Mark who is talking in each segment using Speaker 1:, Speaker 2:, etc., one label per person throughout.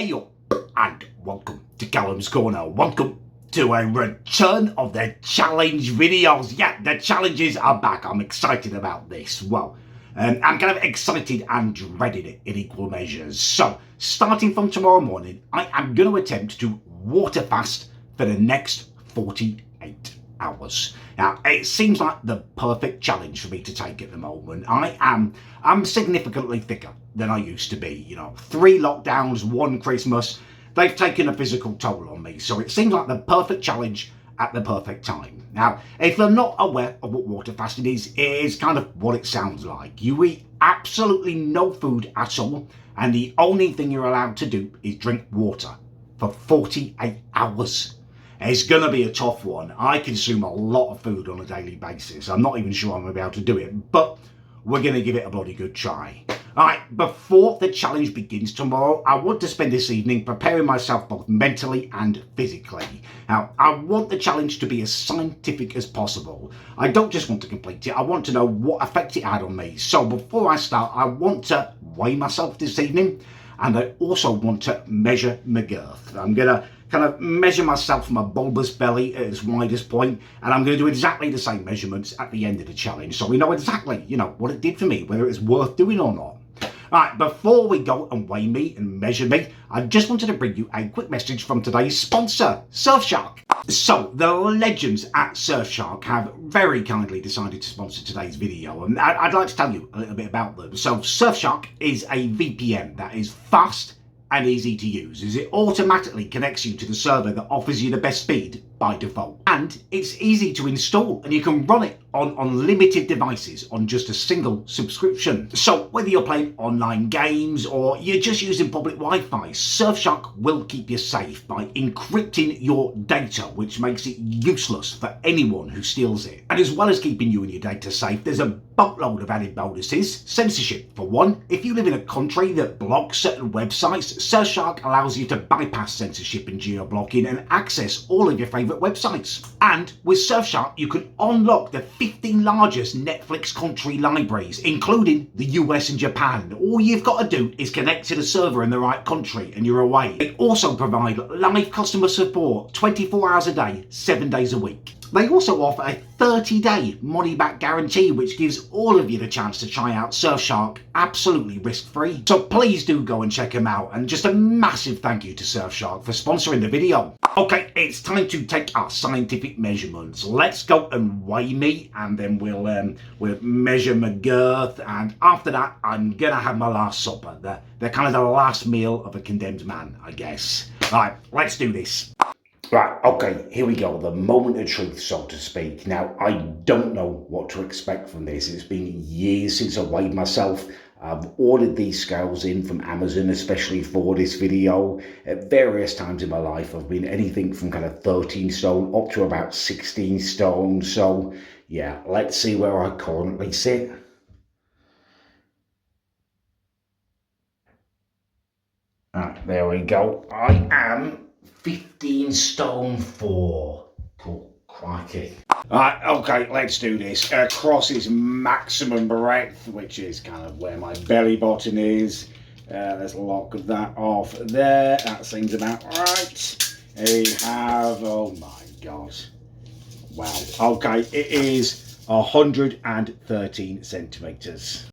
Speaker 1: Hey up, and welcome to Callums Corner. Welcome to a return of the challenge videos. Yeah, the challenges are back. I'm excited about this. Well, I'm kind of excited and dreaded it in equal measures. So, starting from tomorrow morning, I am going to attempt to water fast for the next 48 hours. Now, it seems like the perfect challenge for me to take at the moment. I'm significantly thicker than I used to be. You know, 3 lockdowns, 1 Christmas, they've taken a physical toll on me. So it seems like the perfect challenge at the perfect time. Now, if you're not aware of what water fasting is, it is kind of what it sounds like. You eat absolutely no food at all, and the only thing you're allowed to do is drink water for 48 hours. It's going to be a tough one. I consume a lot of food on a daily basis. I'm not even sure I'm going to be able to do it, but we're going to give it a bloody good try. Alright, before the challenge begins tomorrow, I want to spend this evening preparing myself both mentally and physically. Now, I want the challenge to be as scientific as possible. I don't just want to complete it, I want to know what effect it had on me. So before I start, I want to weigh myself this evening, and I also want to measure my girth. I'm going to kind of measure myself from my bulbous belly at its widest point, and I'm going to do exactly the same measurements at the end of the challenge, so we know exactly, what it did for me, whether it's worth doing or not. Alright, before we go and weigh me and measure me, I just wanted to bring you a quick message from today's sponsor, Surfshark. So, the legends at Surfshark have very kindly decided to sponsor today's video, and I'd like to tell you a little bit about them. So, Surfshark is a VPN that is fast and easy to use, as it automatically connects you to the server that offers you the best speed by default. And it's easy to install, and you can run it on unlimited devices on just a single subscription. So whether you're playing online games or you're just using public Wi-Fi, Surfshark will keep you safe by encrypting your data, which makes it useless for anyone who steals it. And as well as keeping you and your data safe, there's a boatload of added bonuses. Censorship, for one. If you live in a country that blocks certain websites, Surfshark allows you to bypass censorship and geo-blocking and access all of your favourite websites. And with Surfshark, you can unlock the 15 largest Netflix country libraries, including the US and Japan. All you've got to do is connect to the server in the right country and you're away. They also provide live customer support 24 hours a day, 7 days a week. They also offer a 30-day money-back guarantee, which gives all of you the chance to try out Surfshark absolutely risk-free. So please do go and check them out, and just a massive thank you to Surfshark for sponsoring the video. Okay, it's time to take our scientific measurements. Let's go and weigh me, and then we'll measure my girth, and after that, I'm gonna have my last supper. The kind of the last meal of a condemned man, I guess. Right, let's do this. Right, okay, here we go, the moment of truth, so to speak. Now, I don't know what to expect from this. It's been years since I weighed myself. I've ordered these scales in from Amazon, especially for this video. At various times in my life, I've been anything from kind of 13 stone up to about 16 stone. So, yeah, let's see where I currently sit. Right, there we go. I am 15 stone 4. Cool, crikey. Right, okay, let's do this. Crosses maximum breadth, which is kind of where my belly button is. Let's lock that off there. That seems about right. We have, oh my God. Wow, okay, it is 113 centimetres.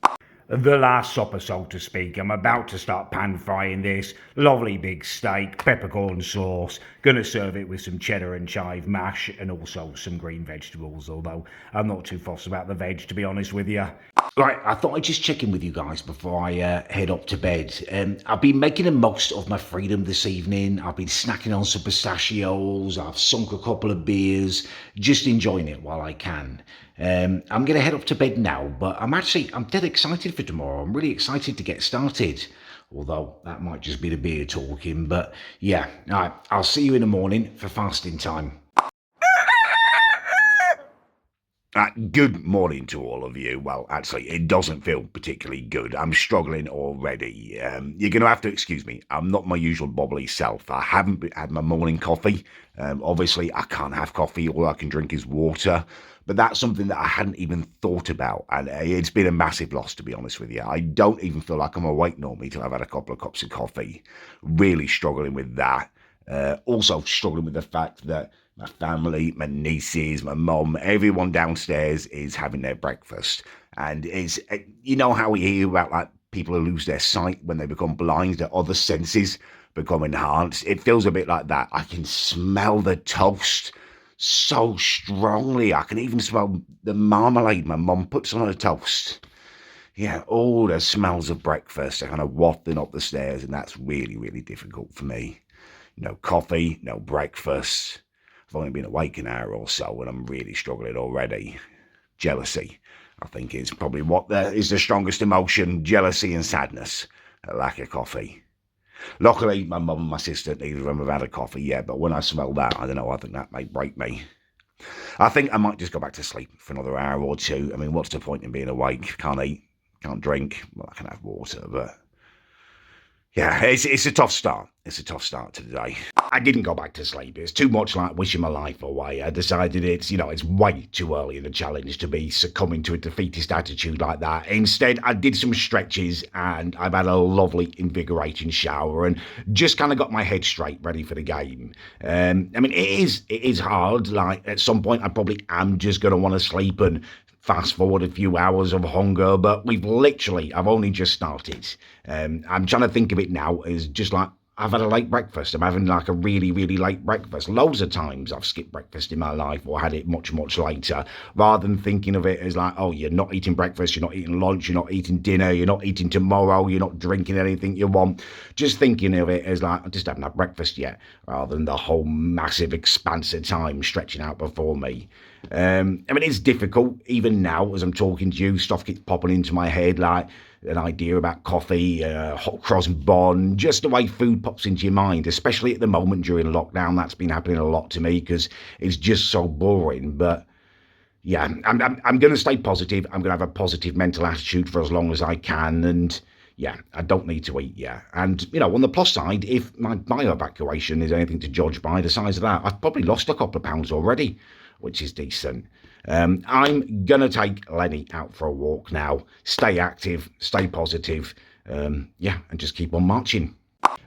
Speaker 1: The last supper, so to speak. I'm about to start pan frying this lovely big steak, peppercorn sauce. Gonna serve it with some cheddar and chive mash and also some green vegetables, although I'm not too fussed about the veg, to be honest with you. Right, I thought I'd just check in with you guys before I head up to bed. I've been making the most of my freedom this evening. I've been snacking on some pistachios. I've sunk a couple of beers, just enjoying it while I can. I'm going to head up to bed now, but I'm dead excited for tomorrow. I'm really excited to get started. Although that might just be the beer talking, but yeah. All right, I'll see you in the morning for fasting time. Good morning to all of you. Well, actually, it doesn't feel particularly good. I'm struggling already. You're going to have to excuse me. I'm not my usual bubbly self. I haven't had my morning coffee. Obviously, I can't have coffee. All I can drink is water. But that's something that I hadn't even thought about. And it's been a massive loss, to be honest with you. I don't even feel like I'm awake normally till I've had a couple of cups of coffee. Really struggling with that. Also struggling with the fact that my family, my nieces, my mum, everyone downstairs is having their breakfast. And it's, you know how we hear about like people who lose their sight when they become blind, their other senses become enhanced. It feels a bit like that. I can smell the toast so strongly. I can even smell the marmalade my mum puts on her toast. Yeah, all the smells of breakfast are kind of wafting up the stairs, and that's really, really difficult for me. No coffee, no breakfast. I've only been awake an hour or so and I'm really struggling already. Jealousy, I think, is probably what is the strongest emotion. Jealousy and sadness. A lack of coffee. Luckily, my mum and my sister, neither of them have had a coffee yet, but when I smell that, I don't know, I think that may break me. I think I might just go back to sleep for another hour or two. I mean, what's the point in being awake? Can't eat, can't drink. Well, I can have water, but yeah, it's a tough start. It's a tough start to the day. I didn't go back to sleep. It's too much like wishing my life away. I decided it's way too early in the challenge to be succumbing to a defeatist attitude like that. Instead, I did some stretches and I've had a lovely, invigorating shower and just kind of got my head straight, ready for the game. I mean, it is hard. Like, at some point, I probably am just going to want to sleep and fast forward a few hours of hunger, but I've only just started. I'm trying to think of it now as just like, I've had a late breakfast. I'm having like a really, really late breakfast. Loads of times I've skipped breakfast in my life or had it much, much later, rather than thinking of it as like, oh, you're not eating breakfast, you're not eating lunch, you're not eating dinner, you're not eating tomorrow, you're not drinking anything you want. Just thinking of it as like, I just haven't had breakfast yet, rather than the whole massive expanse of time stretching out before me. I mean, it's difficult. Even now, as I'm talking to you, stuff keeps popping into my head, like an idea about coffee, hot cross bun, just the way food pops into your mind, especially at the moment during lockdown. That's been happening a lot to me because it's just so boring. But yeah, I'm going to stay positive. I'm going to have a positive mental attitude for as long as I can. And yeah, I don't need to eat yet. And, on the plus side, if my bio-evacuation is anything to judge by, the size of that, I've probably lost a couple of pounds already, which is decent. I'm going to take Lenny out for a walk now. Stay active, stay positive, and just keep on marching.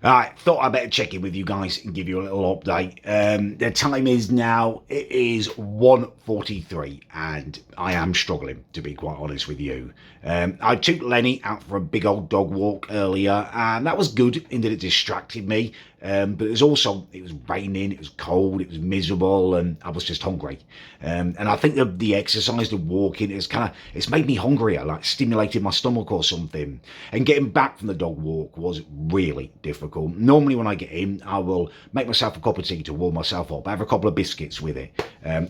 Speaker 1: Alright, thought I'd better check in with you guys and give you a little update. The time is now, it is 1:43 and I am struggling, to be quite honest with you. I took Lenny out for a big old dog walk earlier and that was good in that it distracted me. But it was raining, it was cold, it was miserable, and I was just hungry. And I think the exercise, the walking, it's made me hungrier, like stimulated my stomach or something. And getting back from the dog walk was really difficult. Normally when I get in, I will make myself a cup of tea to warm myself up. I have a couple of biscuits with it.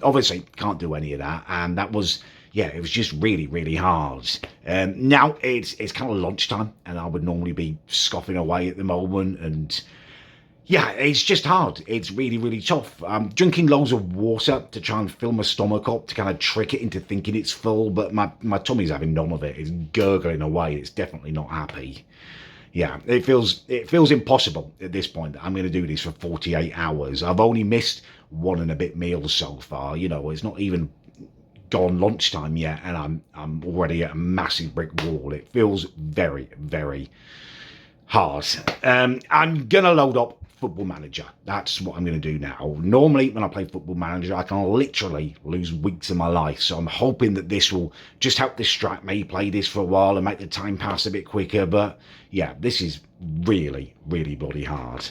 Speaker 1: Obviously, can't do any of that. And that was, it was just really, really hard. Now it's kind of lunchtime, and I would normally be scoffing away at the moment, and yeah, it's just hard. It's really, really tough. I'm drinking loads of water to try and fill my stomach up, to kind of trick it into thinking it's full, but my tummy's having none of it. It's gurgling away. It's definitely not happy. Yeah, it feels impossible at this point that I'm going to do this for 48 hours. I've only missed 1 and a bit meals so far. It's not even gone lunchtime yet, and I'm already at a massive brick wall. It feels very, very hard. I'm going to load up Football Manager. That's what I'm going to do now. Normally, when I play Football Manager, I can literally lose weeks of my life. So I'm hoping that this will just help distract me, play this for a while and make the time pass a bit quicker. But yeah, this is really, really bloody hard.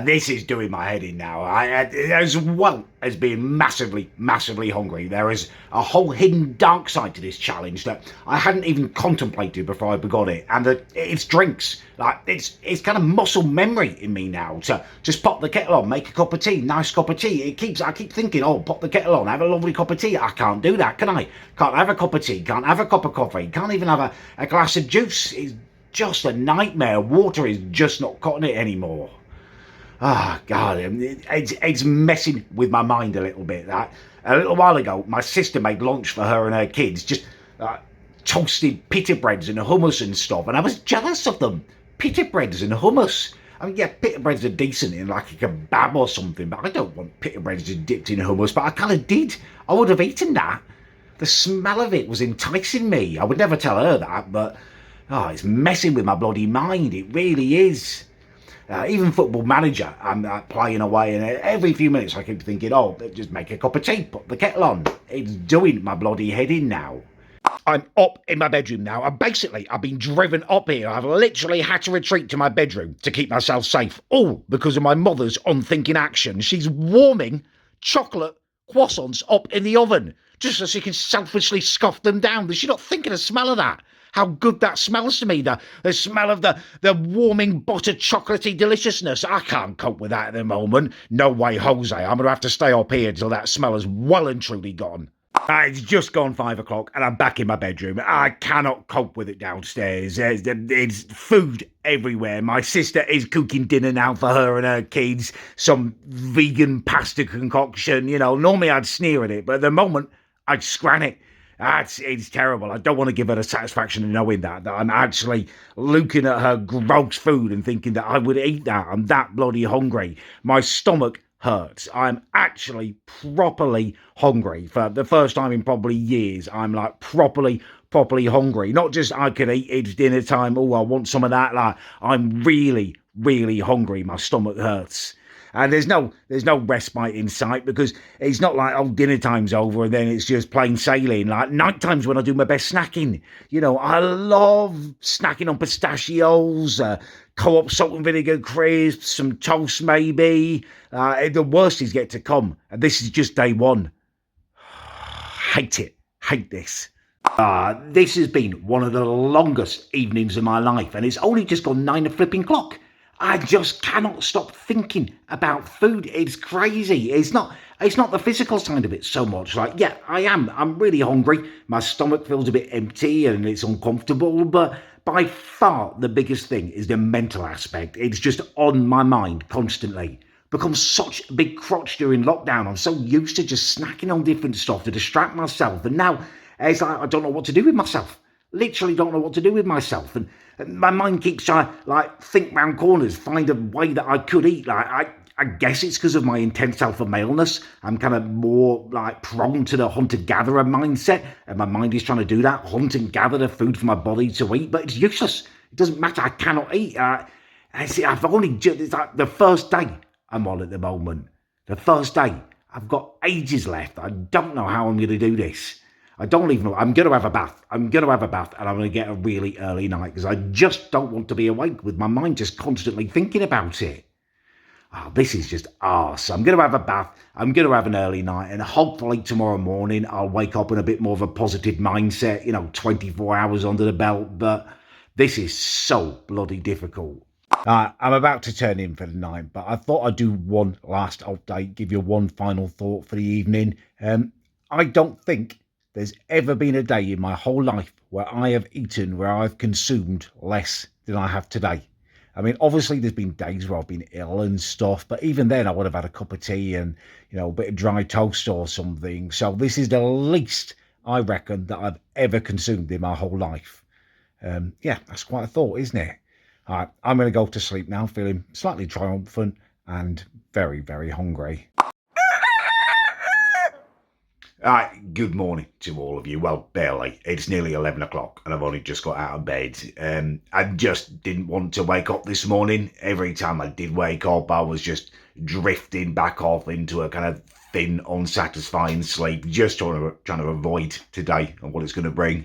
Speaker 1: This is doing my head in now. As well as being massively, massively hungry, there is a whole hidden dark side to this challenge that I hadn't even contemplated before I begun it, and it's drinks. Like it's kind of muscle memory in me now to just pop the kettle on, make a cup of tea, nice cup of tea. I keep thinking, oh, pop the kettle on, have a lovely cup of tea. I can't do that, can I? Can't have a cup of tea, can't have a cup of coffee, can't even have a glass of juice. It's just a nightmare. Water is just not cutting it anymore. Oh, God, it's messing with my mind a little bit. That a little while ago, my sister made lunch for her and her kids, just uh, toasted pita breads and hummus and stuff, and I was jealous of them. Pita breads and hummus. I mean, yeah, pita breads are decent in like a kebab or something, but I don't want pita breads just dipped in hummus, but I kind of did. I would have eaten that. The smell of it was enticing me. I would never tell her that, but oh, it's messing with my bloody mind. It really is. Even Football Manager, I'm playing away, and every few minutes I keep thinking, oh, just make a cup of tea, put the kettle on. It's doing my bloody head in now. I'm up in my bedroom now, and basically I've been driven up here. I've literally had to retreat to my bedroom to keep myself safe, all because of my mother's unthinking action. She's warming chocolate croissants up in the oven just so she can selfishly scoff them down. Does she not think of the smell of that? How good that smells to me, the smell of the warming buttered chocolatey deliciousness. I can't cope with that at the moment. No way, Jose. I'm going to have to stay up here till that smell is well and truly gone. It's just gone 5 o'clock and I'm back in my bedroom. I cannot cope with it downstairs. It's food everywhere. My sister is cooking dinner now for her and her kids. Some vegan pasta concoction. You know, normally I'd sneer at it, but at the moment I'd scran it. It's terrible. I don't want to give her the satisfaction of knowing that I'm actually looking at her gross food and thinking that I would eat that. I'm that bloody hungry. My stomach hurts. I'm actually properly hungry for the first time in probably years. I'm like properly hungry. Not just I could eat, it's dinner time. Oh, I want some of that. Like I'm really hungry. My stomach hurts. And there's no respite in sight because it's not like, oh, dinner time's over and then it's just plain sailing. Like night time's when I do my best snacking. You know, I love snacking on pistachios, Co-op salt and vinegar crisps, some toast maybe. The worst is yet to come. And this is just day one. Hate it. Hate this. This has been one of the longest evenings of my life, and it's only just gone 9 o'clock. I just cannot stop thinking about food. It's crazy. It's not the physical side of it so much. Like, yeah, I'm really hungry. My stomach feels a bit empty and it's uncomfortable, but by far the biggest thing is the mental aspect. It's just on my mind constantly. Become such a big crotch during lockdown. I'm so used to just snacking on different stuff to distract myself. And now it's like I don't know what to do with myself. Literally don't know what to do with myself. And my mind keeps trying to like think round corners, find a way that I could eat. Like I guess it's because of my intense alpha maleness. I'm kind of more like prone to the hunter-gatherer mindset. And my mind is trying to do that, hunt and gather the food for my body to eat. But it's useless. It doesn't matter. I cannot eat. I've only just, it's like the first day I'm on at the moment. The first day. I've got ages left. I don't know how I'm going to do this. I don't even know. I'm going to have a bath. And I'm going to get a really early night because I just don't want to be awake with my mind just constantly thinking about it. Oh, this is just arse. I'm going to have a bath. I'm going to have an early night. And hopefully tomorrow morning I'll wake up in a bit more of a positive mindset, 24 hours under the belt. But this is so bloody difficult. I'm about to turn in for the night, but I thought I'd do one last update, give you one final thought for the evening. I don't think there's ever been a day in my whole life where I have eaten, where I've consumed less than I have today. I mean, obviously there's been days where I've been ill and stuff, but even then I would have had a cup of tea and, a bit of dry toast or something. So this is the least I reckon that I've ever consumed in my whole life. Yeah, that's quite a thought, isn't it? All right, I'm going to go to sleep now, feeling slightly triumphant and very, very hungry. Good morning to all of you. Well, barely. It's nearly 11 o'clock and I've only just got out of bed. I just didn't want to wake up this morning. Every time I did wake up, I was just drifting back off into a kind of thin, unsatisfying sleep, just trying to avoid today and what it's going to bring.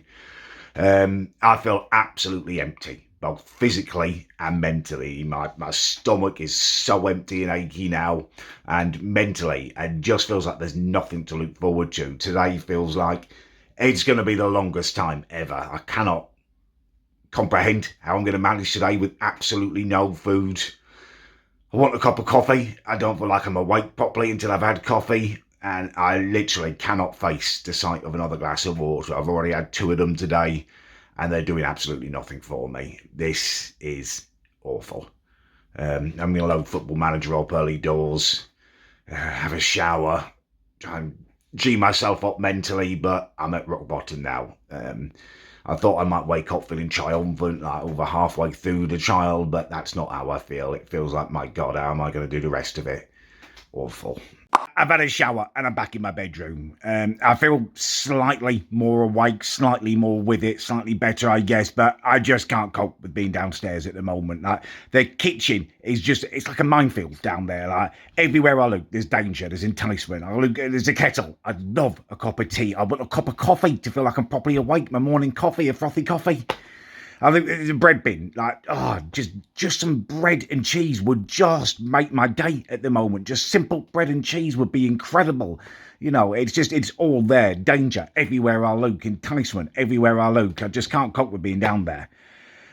Speaker 1: I feel absolutely empty, both physically and mentally. My stomach is so empty and achy now, and mentally it just feels like there's nothing to look forward to. Today feels like it's going to be the longest time ever. I cannot comprehend how I'm going to manage today with absolutely no food. I want a cup of coffee. I don't feel like I'm awake properly until I've had coffee, and I literally cannot face the sight of another glass of water. I've already had 2 of them today, and they're doing absolutely nothing for me. This is awful. I'm going to load Football Manager up early doors, have a shower, try and G myself up mentally, but I'm at rock bottom now. I thought I might wake up feeling triumphant, like over halfway through the trial, but that's not how I feel. It feels like, my God, how am I going to do the rest of it? Awful. I've had a shower and I'm back in my bedroom. I feel slightly more awake, slightly more with it, slightly better, I guess, but I just can't cope with being downstairs at the moment. Like, the kitchen is just, it's like a minefield down there. Like, everywhere I look, there's danger, there's enticement. I look, there's a kettle. I'd love a cup of tea. I want a cup of coffee to feel like I'm properly awake. My morning coffee, a frothy coffee. I think there's a bread bin, like, just some bread and cheese would just make my day at the moment. Just simple bread and cheese would be incredible. You know, it's all there. Danger everywhere I look, enticement everywhere I look. I just can't cope with being down there.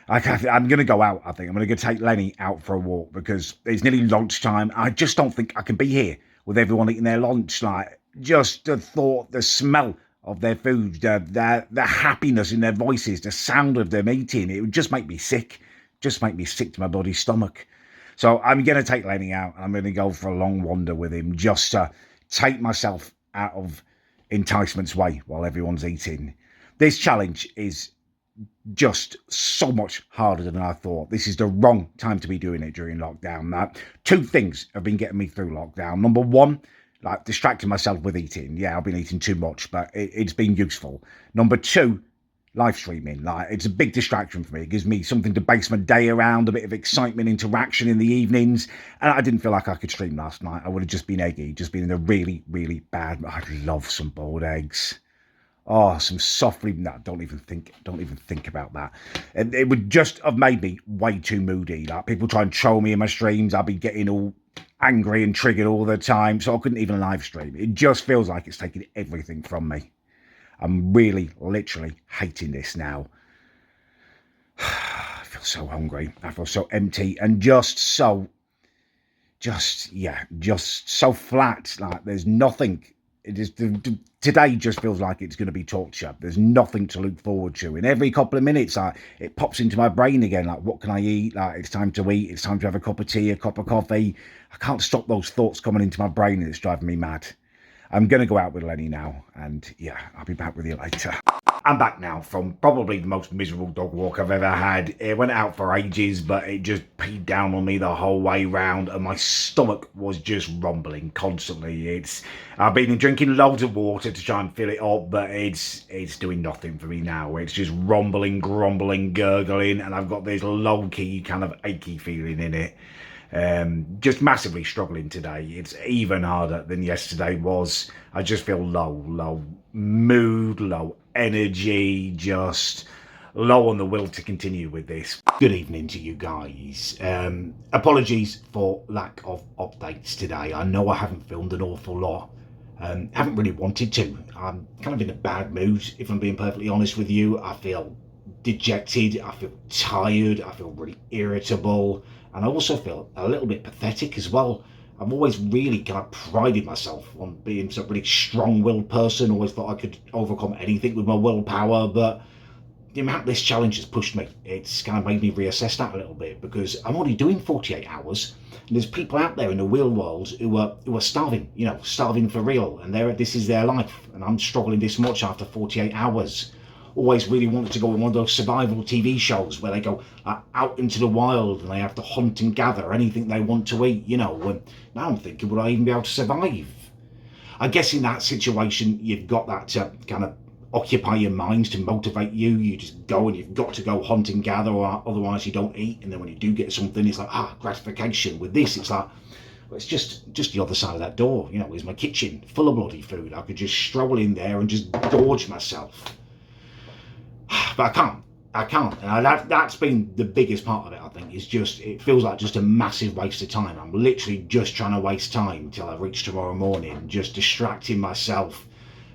Speaker 1: I'm going to go out, I think. I'm going to go take Lenny out for a walk because it's nearly lunchtime. I just don't think I can be here with everyone eating their lunch. Like, just the thought, the smell of their food, the happiness in their voices, the sound of them eating, it would just make me sick. Just make me sick to my bloody stomach. So I'm going to take Lenny out and I'm going to go for a long wander with him just to take myself out of enticement's way while everyone's eating. This challenge is just so much harder than I thought. This is the wrong time to be doing it during lockdown. Two things have been getting me through lockdown. Number one, like distracting myself with eating. Yeah, I've been eating too much, but it's been useful. Number two, live streaming. Like, it's a big distraction for me. It gives me something to base my day around, a bit of excitement, interaction in the evenings. And I didn't feel like I could stream last night. I would have just been eggy, just been in a really, really bad. I'd love some boiled eggs. Oh, some softly. No, don't even think about that. It would just have made me way too moody. Like, people try and troll me in my streams. I'll be getting all angry and triggered all the time, so I couldn't even live stream. It just feels like it's taking everything from me. I'm really, literally hating this now. I feel so hungry. I feel so empty and just so flat. Like, there's nothing. Today just feels like it's going to be torture. There's nothing to look forward to. In every couple of minutes, it pops into my brain again. Like, what can I eat? Like, it's time to eat. It's time to have a cup of tea, a cup of coffee. I can't stop those thoughts coming into my brain, and it's driving me mad. I'm going to go out with Lenny now, and yeah, I'll be back with you later. I'm back now from probably the most miserable dog walk I've ever had. It went out for ages, but it just peed down on me the whole way round, and my stomach was just rumbling constantly. I've been drinking loads of water to try and fill it up, but it's doing nothing for me now. It's just rumbling, grumbling, gurgling, and I've got this low-key kind of achy feeling in it. Just massively struggling today. It's even harder than yesterday was. I just feel low mood, low energy, just low on the will to continue with this. Good evening to you guys. Apologies for lack of updates today. I know I haven't filmed an awful lot. Haven't really wanted to. I'm kind of in a bad mood, if I'm being perfectly honest with you. I feel dejected, I feel tired, I feel really irritable, and I also feel a little bit pathetic as well. I've always really kind of prided myself on being a really strong-willed person, always thought I could overcome anything with my willpower, but the amount this challenge has pushed me, it's kind of made me reassess that a little bit, because I'm only doing 48 hours, and there's people out there in the real world who are starving, starving for real, and this is their life, and I'm struggling this much after 48 hours. Always really wanted to go on one of those survival TV shows where they go out into the wild and they have to hunt and gather anything they want to eat, and now I'm thinking, would I even be able to survive? I guess in that situation, you've got that to kind of occupy your mind, to motivate you. You just go and you've got to go hunt and gather, or otherwise you don't eat. And then when you do get something, it's like, gratification. With this, it's like, well, it's just the other side of that door. Is my kitchen full of bloody food. I could just stroll in there and just gorge myself. But I can't. And that's been the biggest part of it, I think. It feels like just a massive waste of time. I'm literally just trying to waste time till I reach tomorrow morning, just distracting myself.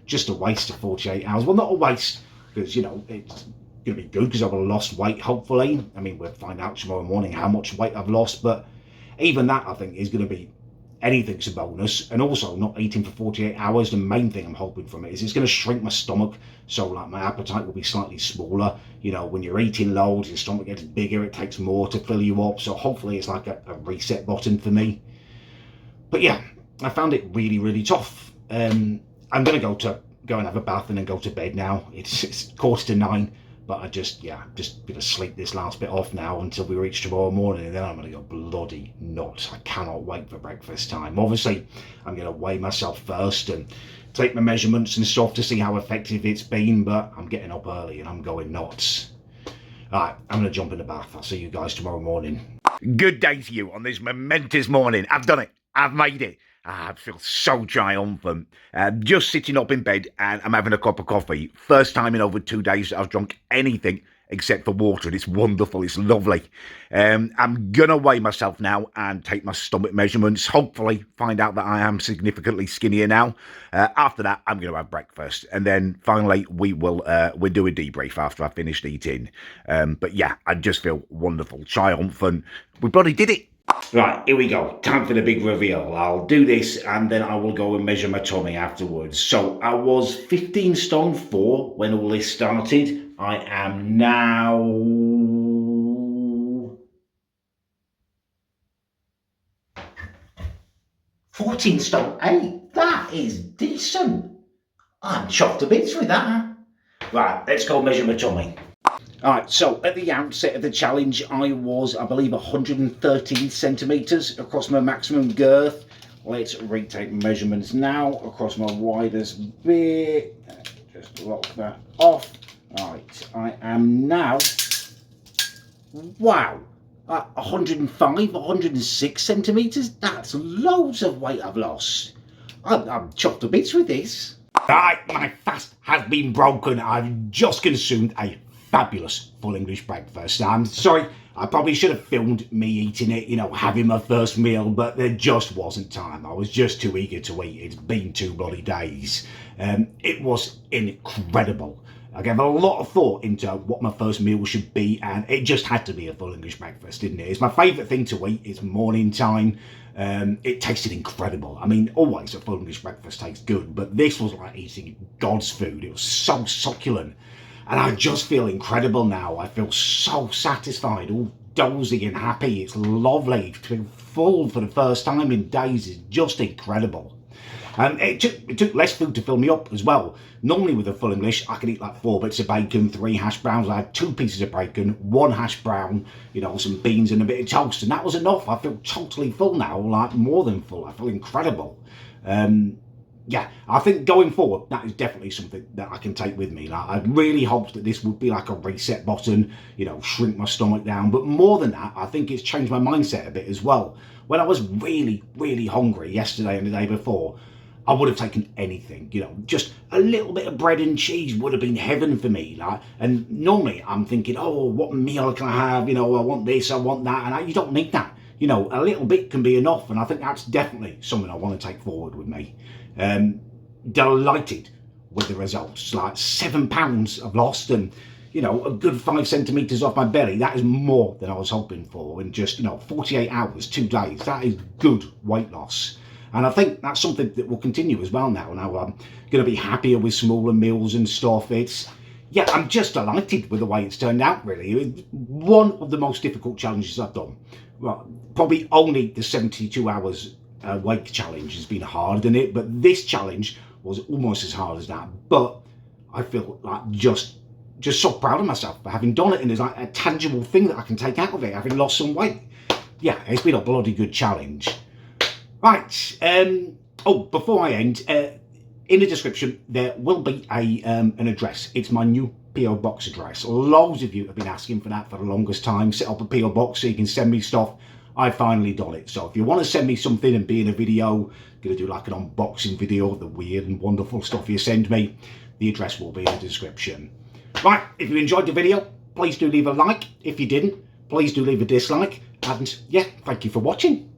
Speaker 1: Just a waste of 48 hours. Well, not a waste, because, it's going to be good because I've lost weight, hopefully. I mean, we'll find out tomorrow morning how much weight I've lost, but even that, I think, is going to be anything's a bonus. And also not eating for 48 hours, the main thing I'm hoping from it is it's going to shrink my stomach, so like my appetite will be slightly smaller. You know, when you're eating loads, your stomach gets bigger, it takes more to fill you up, so hopefully it's like a reset button for me. But yeah, I found it really, really tough. I'm going to go and have a bath and then go to bed now. It's 9:15, but I just going to sleep this last bit off now until we reach tomorrow morning, and then I'm going to go bloody nuts. I cannot wait for breakfast time. Obviously, I'm going to weigh myself first and take my measurements and stuff to see how effective it's been, but I'm getting up early and I'm going nuts. Alright, I'm going to jump in the bath. I'll see you guys tomorrow morning. Good day to you on this momentous morning. I've done it. I've made it. I feel so triumphant. Just sitting up in bed and I'm having a cup of coffee. First time in over 2 days that I've drunk anything except for water, and it's wonderful. It's lovely. I'm gonna weigh myself now and take my stomach measurements. Hopefully find out that I am significantly skinnier now. After that, I'm gonna have breakfast, and then finally we'll do a debrief after I've finished eating. But yeah, I just feel wonderful, triumphant. We bloody did it. Right, here we go. Time for the big reveal. I'll do this and then I will go and measure my tummy afterwards. So I was 15 stone 4 when all this started. I am now 14 stone 8. That is decent. I'm chuffed to bits with that. Right, let's go measure my tummy. Alright, so at the outset of the challenge, I was, I believe, 113 centimetres across my maximum girth. Let's retake measurements now across my widest bit. Just lock that off. Alright, I am now, wow, 105, 106 centimetres. That's loads of weight I've lost. I'm chuffed to bits with this. Alright, my fast has been broken. I've just consumed a fabulous full English breakfast. I'm sorry, I probably should have filmed me eating it, you know, having my first meal, but there just wasn't time. I was just too eager to eat. It's been 2 bloody days. It was incredible. I gave a lot of thought into what my first meal should be, and it just had to be a full English breakfast, didn't it? It's my favourite thing to eat. It's morning time. It tasted incredible. I mean, always a full English breakfast tastes good, but this was like eating God's food. It was so succulent. And I just feel incredible now. I feel so satisfied, all dozy and happy. It's lovely to be full for the first time in days. Is just incredible. It took less food to fill me up as well. Normally with a full English, I could eat like 4 bits of bacon, 3 hash browns. I had 2 pieces of bacon, 1 hash brown, you know, some beans and a bit of toast, and that was enough. I feel totally full now, like more than full. I feel incredible. Yeah, I think going forward, that is definitely something that I can take with me. Like, I really hoped that this would be like a reset button, you know, shrink my stomach down. But more than that, I think it's changed my mindset a bit as well. When I was really, really hungry yesterday and the day before, I would have taken anything, you know, just a little bit of bread and cheese would have been heaven for me. Like, and normally I'm thinking, oh, what meal can I have? You know, I want this, I want that. And you don't need that. You know, a little bit can be enough. And I think that's definitely something I want to take forward with me. Delighted with the results. Like 7 pounds I've lost, and you know, a good 5 centimetres off my belly. That is more than I was hoping for in just, you know, 48 hours, 2 days. That is good weight loss, and I think that's something that will continue as well now. Now I'm going to be happier with smaller meals and stuff. Yeah, I'm just delighted with the way it's turned out, really. It's one of the most difficult challenges I've done. Well, probably only the 72 hours weight challenge has been harder than it, but this challenge was almost as hard as that. But I feel like just so proud of myself for having done it, and there's like a tangible thing that I can take out of it, having lost some weight. Yeah, it's been a bloody good challenge. Right, oh, before I end, in the description there will be an address. It's my new PO box address. Loads of you have been asking for that for the longest time. Set up a PO box so you can send me stuff. I finally done it. So if you want to send me something and be in a video, gonna do like an unboxing video of the weird and wonderful stuff you send me, the address will be in the description. Right, if you enjoyed the video, please do leave a like. If you didn't, please do leave a dislike. And yeah, thank you for watching.